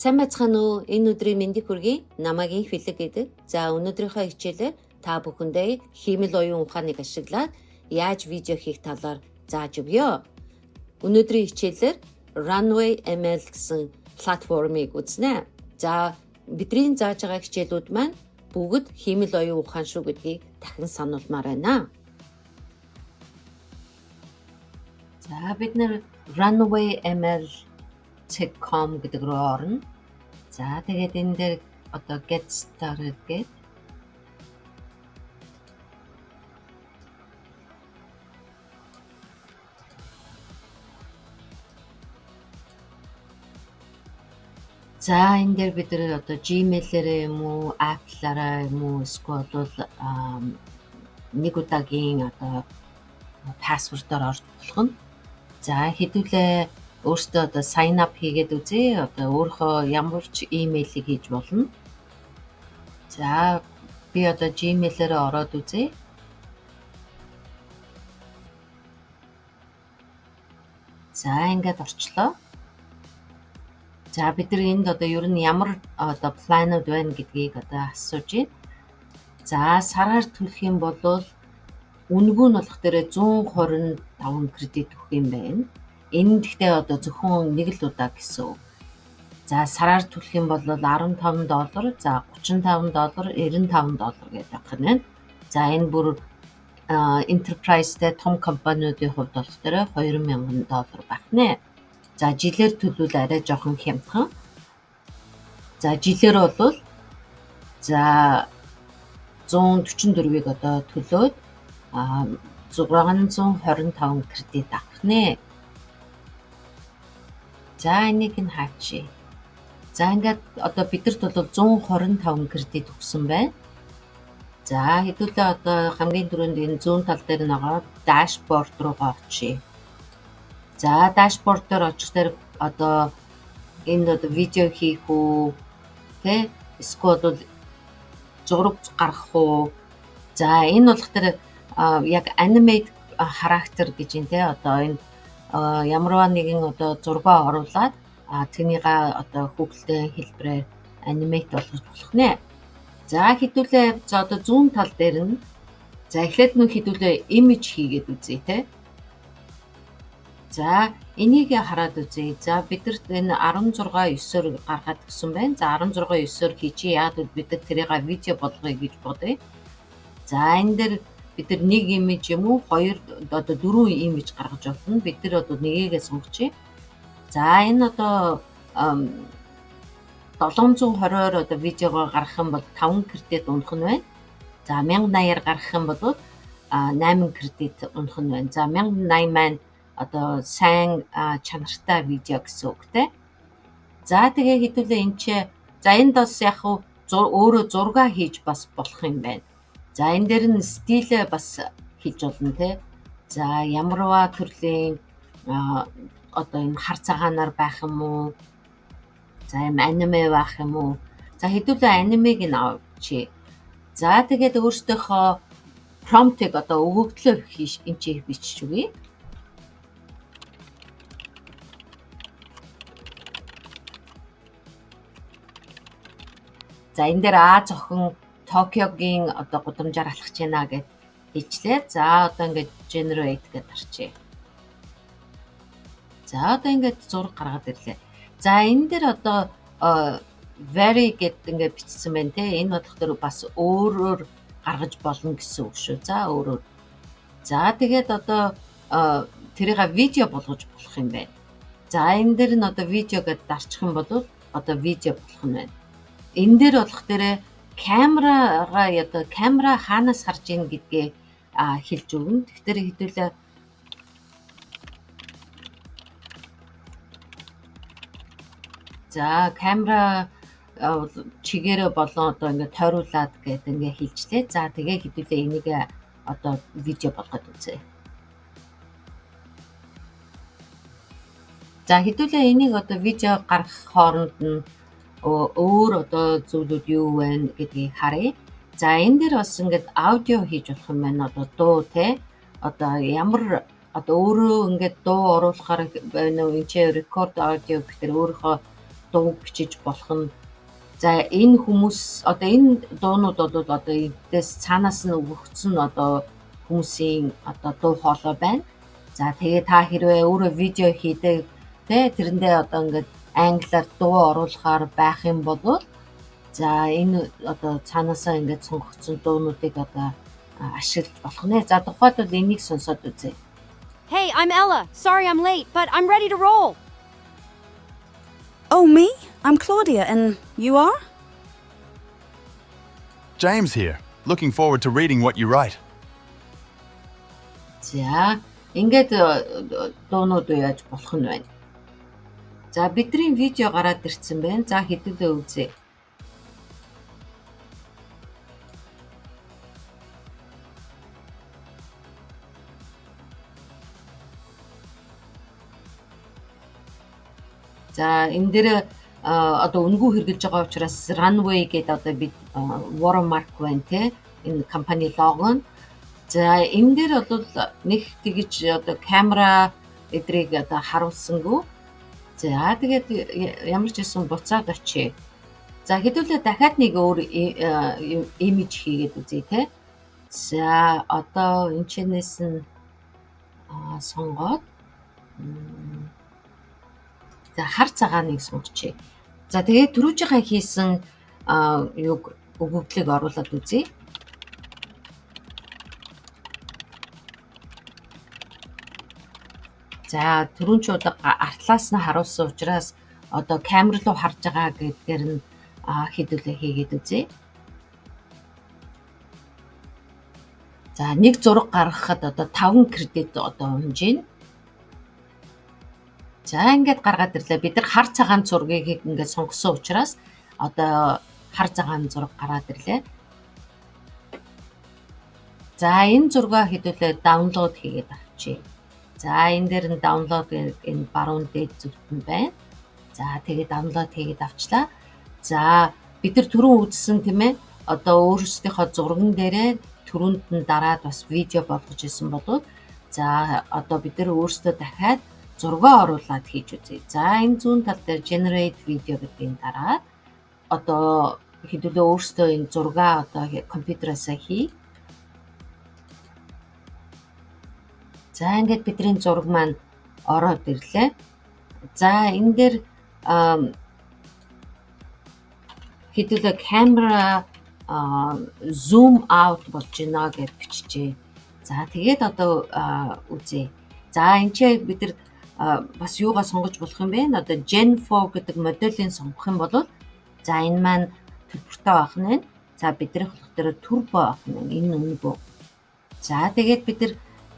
Сайн байцгаана уу? Энэ өдрийн мэндийг хүргэе. Намайг Филэг гэдэг. За өнөөдрийнхөө хичээлээр та бүхэндээ хиймэл оюун ухааныг ашиглаад яаж видео хийх талаар зааж өгье. Өнөөдрийн хичээлээр Runway ML гэсэн платформыг үзнэ. За бидний зааж байгаа хичээлүүд маань бүгд хиймэл оюун ухаан шүү гэдгийг дахин сануулмаар байна. За бид нэр Runway ML.com гэдэг рүү орно. За тэгээд энэ дээр одоо get started гэдэг. За энэ дээр бид нэр одоо Gmail-ээрээ юм уу, Apple-аараа юм уу, эсвэл нэг удаагийн одоо пассвордоор орж болох нь. За хэдүүлээ өөртөө одоо sign up хийгээд үзье. Одоо өөрийнхөө ямар ч имэйлийг хийж болно. За би одоо Gmail-ээрээ ороод үзье. За ингээд орчлоо. За бид нар энд одоо ер нь ямар одоо планууд байна гэдгийг одоо асууж байна. За сараар төлөх юм бол үнэгүй нь болох дээр 125 кредит өгөх юм байна. Энэ гэхдээ одоо зөвхөн нэг л удаа гэсэн үг. За сараар төлөх юм бол $15, за $35, $95 гэдэг байх нь. За энэ бүр enterprise-тэй том компаниудын хувьд болох дээр $2000 байх нэ. За жилээр төлвөл арай жоохон хямдхан. За жилээр бол за 144-ийг одоо төлөөд 625 кредит авах нэ. За энийг нь хаачи. За ингээд одоо бидэрт бол 125 кредит өгсөн байна. За хэдүүлээ одоо хамгийн түрүүнд энэ зүүн тал дээр байгаа дашборд руугаа очие. За дашборд дээр очих дээр одоо энэ одоо видео хийх үү, тэ эсвэл зураг гаргах уу. За энэ болох дээр яг animate характер гэж юм те одоо энэ ямарваа нэгэн одоо зургаа оруулаад тэрнийга одоо хүүхэлдэйн хэлбэрээр анимейт болгож болох нэ. За хэдүүлээ за одоо зүүн тал дээр нь за эхлээд нөх хэдүүлээ имиж хийгээд үзье те. За энийг хараад үзье. За бидэрт энэ 16:9-оор гаргаад өгсөн байна. За 16:9-оор хийчи. Яг л бид тэрийг видео болгоё гэж бодъё. За энэ дээр бид нар нэг имиж юм уу, хоёр одоо дөрвөн имиж гаргаж болно. Бид нар одоо нэгийгээ сонгочих. За энэ одоо 720-оор одоо видеогоо гаргах юм бол 5 кредит унах нь байна. За 1080-аар гаргах юм бол 8 кредит унах нь байна. За 1080 маань одоо сайн чанартай видео гэсэн үгтэй. За тэгээ хэдүүлээ энэ ч за энд бас яг өөрөө зураг хийж бас болох юм байна. За энэ дээр нь стилээ бас хийж болно те. За ямарваа төрлийн одоо энэ хар цагаанаар байх юм уу? За юм аниме байх юм уу? За хэдүүлээ анимег нь авчи. За тэгээд өөртөөхөө промптыг одоо өгөгдлөөр энэ чи бичиж өгье. За энэ дээр зохин Токиогийн одоо гудамжаар алхаж байна гэд хийчлээ. За одоо ингээд generate гэдээ тарчээ. За одоо ингээд зураг гаргаад ирлээ. За энэ дээр одоо vary гэдэг ингээд бичсэн байна те. Энэ бодох дээр бас өөрөөр гаргаж болно гэсэн үг шүү. За өөрөөр. За тэгээд одоо тэрийг видео болгож болох юм байна. За энэ дээр нь одоо видео гэдээ дарчих юм бол одоо видео болох нь байна. Энэ дээр болох дээр камераа одоо камера хаанаас харж ийн гэдгээ хэлж өгнө. Тэгэхээр хэдүүлээ за камера чигээрээ болон одоо ингээд тойруулаад гэдэг ингээд хэлжлээ. За тэгээ хэдүүлээ энийг одоо видео болгоод үзье. За хэдүүлээ энийг одоо видео гаргах хооронд нь өөр одоо зүйлүүд юу байна гэдгийг харъя. За энэ дээр бас ингээд аудио хийж болох юм байна. Одоо дуу те одоо ямар одоо өөрөө ингээд дуу оруулахаар байна уу, энэ рекорд аудио гэхээр өөрийнхөө дууг бичиж болох нь. За энэ хүмүүс одоо энэ дуунууд бол одоо эдээс цаанаас нь өгөгдсөн одоо хүмүүсийн одоо дуу хоолой байна. За тэгээ та хэрвээ өөрөө видео хийдэг тэ тэрэндээ одоо ингээд англиар дуу оруулахаар байх юм бол за энэ одоо цаанаасаа ингээд сонгогдсон дуунуудыг одоо ашиглаж болох нэ. За тухайдвал энийг сонсоод үзье. Hey, I'm Ella. Sorry I'm late, but I'm ready to roll. Oh, me? I'm Claudia, and you are? James here. Looking forward to reading what you write. За ингээд дуунууд яаж болох нь байна. За бидний видео гараад ирсэн байна. За хэдүүлээ үзье. За энэ дээр одоо үнгүй хэрглэж байгаа учраас runway гэдэг одоо бид watermark байна те энэ компани лого нь. За энэ дээр бол нэг тэгж одоо камера эдрийг одоо харуулсангүй. За тэгээд ямар ч байсан буцаад очие. За хэдүүлээ дахиад нэг өөр имиж хийгээд үзье те. За одоо энэчнээс нь сонгоод за хар цагааныг сонгочихъя. За тэгээд түрүүжийнхаа хийсэн юг өгөгдлийг оруулаад үзье. За түрүүн ч удаа артлаас нь харуулсан учраас одоо камер руу харж байгаа гэдгээр нь хэдүүлээ хийгээд үзье. За нэг зураг гаргахад одоо 5 кредит одоо хэмжээ. За ингээд гаргаад ирлээ. Бид нар хар цагаан зургийг ингээд сонгосон учраас одоо хар цагаан зураг гараад ирлээ. За энэ зургаа хэдүүлээ даунлоод хийгээд авчие. За энэ дээр нь даунлоод энэ баруун дээд зүгт нь байна. За тэгээд даунлоод хийгээд авчлаа. За бид нар түрүүн үзсэн тийм ээ. Одоо өөрсдийнхөө зурган дээрээ түрүүнд нь дараад бас видео болгож исэн болов. За одоо бид нар өөрсдөө дахиад зургаа оруулаад хийж үзье. За энэ зүүн тал дээр generate video гэдгийг дараад одоо хэдүүлээ өөрсдөө энэ зургаа одоо компьютераасаа хий. За ингээд бидний зураг маань ороод ирлээ. За энэ дээр хэдүүлээ камера zoom out болж байна гэж биччихье. За тэгээд одоо үзье. За энэ ч бид нар бас юугаа сонгож болох юм бэ? Одоо Gen 4 гэдэг моделийг сонгох юм бол за энэ маань төлбөртэй байх нь. За бидний болохоор турбо байх нь. Энэ үнэгүй. За тэгээд бид нар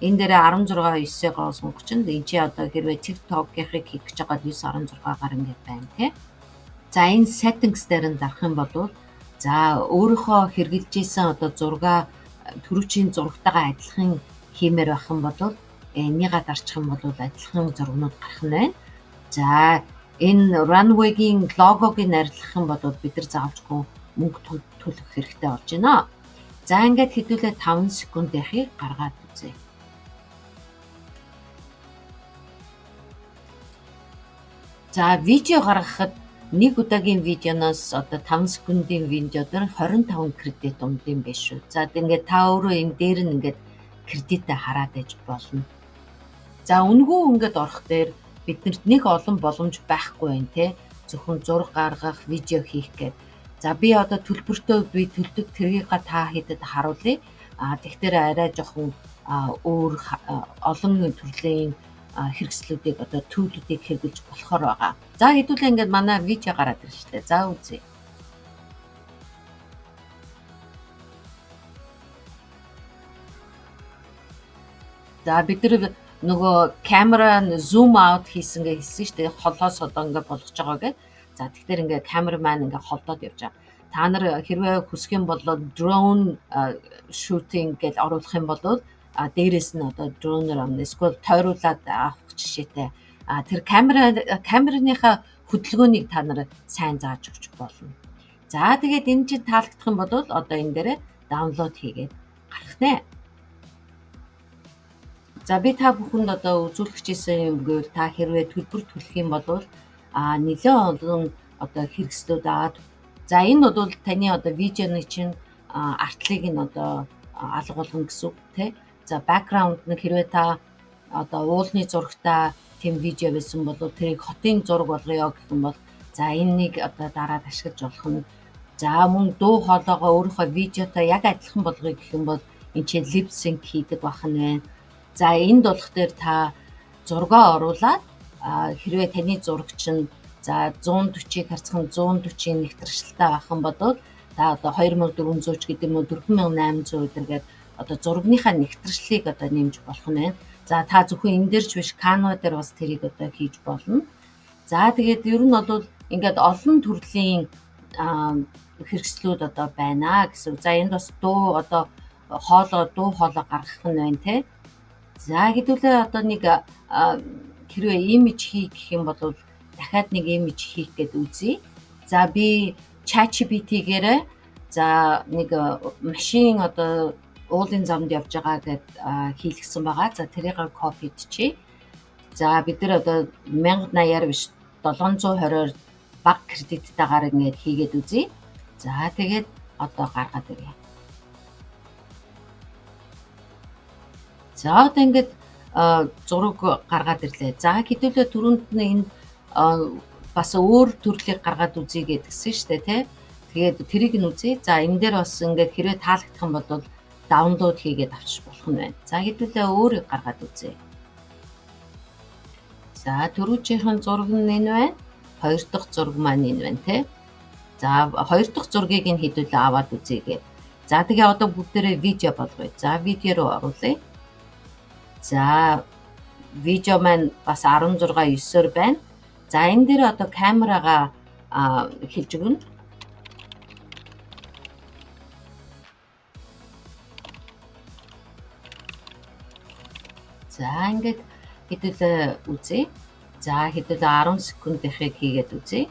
энэ дээр 16.9-ыг сонгож чинь энэ чи одоо хэрвээ TikTok-ийнхыг хийх гэж байгаа 9.16-гаар ингээд байна тий. За энэ settings дээр нь дарах юм бол за өөрийнхөө хэрэгжилж исэн одоо зураг түрүүчийн зурагтайгаа адилхан хиймээр байх юм бол энийгээ дарчих юм бол адилхан зургнууд гарах нь байна. За энэ runway-гийн логог нэрлэх юм бол бид нар заавчгүй мөнгө төлөх хэрэгтэй болж байна. За ингээд хэдүүлээ 5 секундынхыг гаргаад үзье. За видео гаргахад нэг удаагийн видеоноос одоо 5 секундын видеодор 25 кредит өмд юм биш үү. За ингээд та өөрөө энэ дээр нь ингээд кредитээ хараад ээж болно. За үнгүй ингээд орох дээр биднэрт нэг олон боломж байхгүй байна те. Зөвхөн зураг гаргах, видео хийх гэдэг. За би одоо төлбөртөө би төлдөг тэргийг та хэдэд харуулъя. Тэгэхээр арай жоохон өөр олон төрлийн хэрэгслүүдийг одоо төлөвлөлтийг хэрэгжилж болохоор байгаа. За хэдүүлээ ингээд манай видео гараад ирчихлээ. За үзье. За бид нар нөгөө камера zoom out хийсэн гэж хэлсэн шүү дээ. Холоос одоо ингээд болгож байгаа гэдэг. За тэгэхээр ингээд камера маань ингээд холдоод явж байгаа. Та нар хэрвээ хүсэх юм бол drone shooting гэж оруулах юм бол дээрээс нь одоо дроноор эсвэл тойруулаад авах жишээтэй. Тэр камерыныхаа хөдөлгөөнийг та нар сайн зааж өгч болно. За тэгээд энэ чинь таалагдах юм бол одоо энэ дээрээ даунлоод хийгээд гарах нэ. За би та бүхэнд одоо үзүүлчихсэн юм гэвэл та хэрвээ төлбөр төлөх юм бол нэлээд олон одоо хэрэгслүүд аваад за энэ бол таны одоо видеоны чинь артлыг нь одоо алга болгоно гэсэн үг тий. За background нь хэрвээ та одоо уулны зурагтай тийм видео байсан бол тэрийг хотын зураг болгоё гэх юм бол за энэнийг одоо дараад ашиглаж болох нь. За мөн дуу хоолойгоо өөрийнхөө видеотой яг адилхан болгоё гэх юм бол энэ чинь lip sync хийдэг байх нь байна. За энд болох дээр та зургаа оруулаад хэрвээ таны зураг чинь за 140-ыг харьцан 140-ийн нэгтрэлтэй байх юм бол та одоо 2400 ч гэдэг юм уу 4800 гэдэргээд одоо зурагныхаа нэгтрэлийг одоо нэмж болох нь байна. За та зөвхөн энэ дээр ч биш Canva дээр бас тэрийг одоо хийж болно. За тэгээд ер нь бол ингээд олон төрлийн хэрэгслүүд одоо байна гэсэн. За энд бас дуу одоо дуу хоолой гаргах нь байна те. За хэдүүлээ одоо нэг хэрвээ имиж хийх гэх юм бол дахиад нэг имиж хийх гээд үзье. За би ChatGPT-гээрээ за нэг машин одоо уулын замд явж байгаа гэд хийлгсэн байгаа. За тэрийг копидчихъя. За бид нар одоо 1080-аар биш 720-оор бага кредиттайгаар ингээд хийгээд үзье. За тэгээд одоо гаргаад ирье. За одоо ингээд зураг гаргаад ирлээ. За хэдүүлээ түрүүнд нь энэ бас өөр төрлийг гаргаад үзье гэдгсэн шүү дээ тий. Тэгээд тэрийг нь үзье. За энэ дээр бас ингээд хэрвээ таалагдах юм бол даунлууд хийгээд авчиж болох нь байна. За хэдүүлээ өөрийг гаргаад үзье. За түрүүчийнхэн зураг нь энэ байна. Хоёр дахь зураг маань энэ байна тий. За хоёр дахь зургийг нь хэдүүлээ аваад үзье. За тэгээ одоо бүгдээрээ видео болгоё. За видео руу оруулъя. За видео маань бас 16:9-оор байна. За энэ дээр одоо камерагаа хэлж өгнө. За ингээд хэдүүлээ үзье. За хэдүүлээ 10 секундынхыг хийгээд үзье.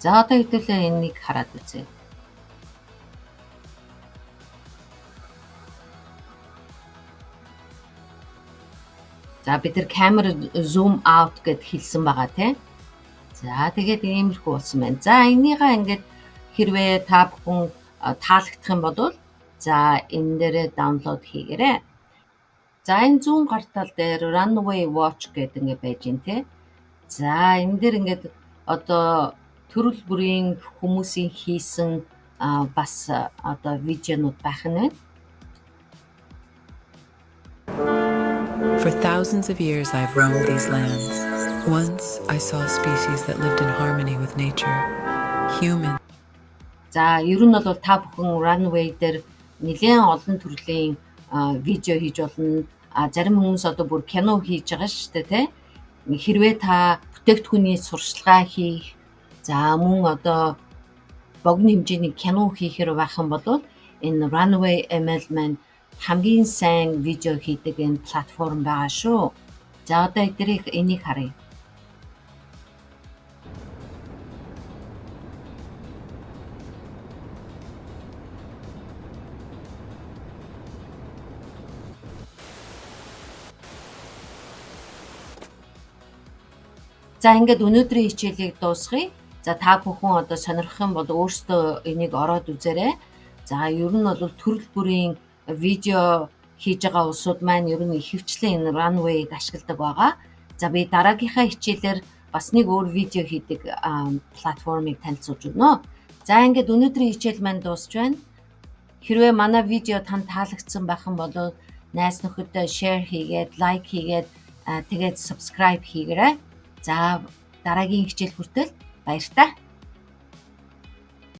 За одоо хэдүүлээ энийг хараад үзье. За бид нар камера zoom out гэд хэлсэн байгаа тийм. За тэгээд иймэрхүү болсон байна. За энийгээ ингээд хэрвээ та бүхэн таалагдах юм бол за энэ дээрээ даунлод хийгээрэй. За энэ зүүн гартал дээр runway watch гэдэг ингээд байж гин тийм. За энэ дээр ингээд одоо төрөл бүрийн хүмүүсийн хийсэн бас одоо видеонууд байх нь байна. For thousands of years I've roamed these lands. Once I saw a species that lived in harmony with nature. Human. За ер нь бол та бүхэн runway дээр нэлээд олон төрлийн видео хийж болно. Зарим хүмүүс одоо бүр кино хийж байгаа шүү дээ тий. Хэрвээ та бүтээгдэхүүний сурчлагаа хийх за мөн одоо богино хэмжээний кино хийхээр байх юм бол энэ runway ML маань хамгийн сайн видео хийдэг энэ платформ байгаа шүү. За одоо энийг харъя. За ингээд өнөөдрийн хичээлийг дуусгая. За та бүхэн одоо сонирхох юм бол өөрсдөө энийг ороод үзээрэй. За ер нь бол төрөл бүрийн видео хийж байгаа улсууд маань ер нь ихэвчлэн энэ runway-г ашигладаг байгаа. За би дараагийнхаа хичээлээр бас нэг өөр видео хийдэг платформыг танилцуулж өгнө. За ингээд өнөөдрийн хичээл маань дуусч байна. Хэрвээ манай видео танд таалагдсан байх юм бол найз нөхөдөө share хийгээд, like хийгээд тэгээд subscribe хийгээрэй. За дараагийн хичээл хүртэл баяр та.